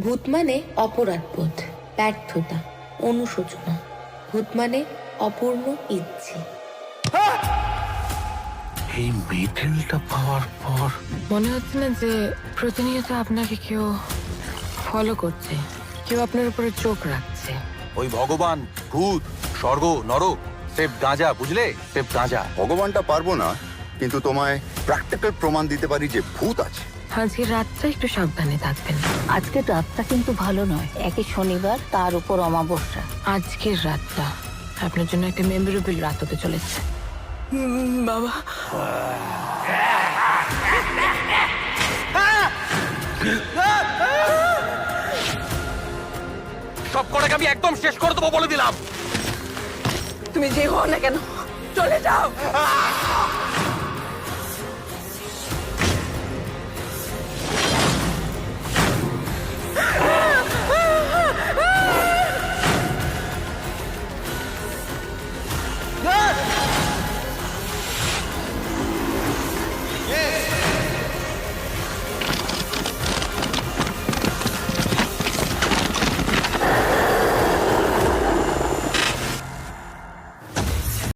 ভূত মানে অপরাধবোধ, ব্যর্থতা, অনুশোচনা। ভূত মানে অপূর্ণ ইচ্ছে। এই মেটেলটা পাওয়ার পর মনে হচ্ছে না যে প্রতিনিয়ত আপনাকে কেউ ফলো করছে, কেউ আপনার উপরে চোখ রাখছে? ওই ভগবান, ভূত, স্বর্গ, নরক, সেফ গাঁজা, বুঝলে? সেফ গাঁজা। ভগবানটা পারবো না, কিন্তু তোমায় প্র্যাকটিক্যাল প্রমাণ দিতে পারি যে ভূত আছে। আজকে রাতটা একটু সাবধানে থাকবেন। আজকের রাতটা কিন্তু ভালো নয়, একই শনিবার, তার উপর অমাবস্যা। আজকের রাতটা আপনার জন্য একটা মেমোরেবল রাত হতে চলেছে। বাবা, সব কটাকে আমি একদম শেষ করে দেবো বলে দিলাম। তুমি যে হও না কেন, চলে যাও।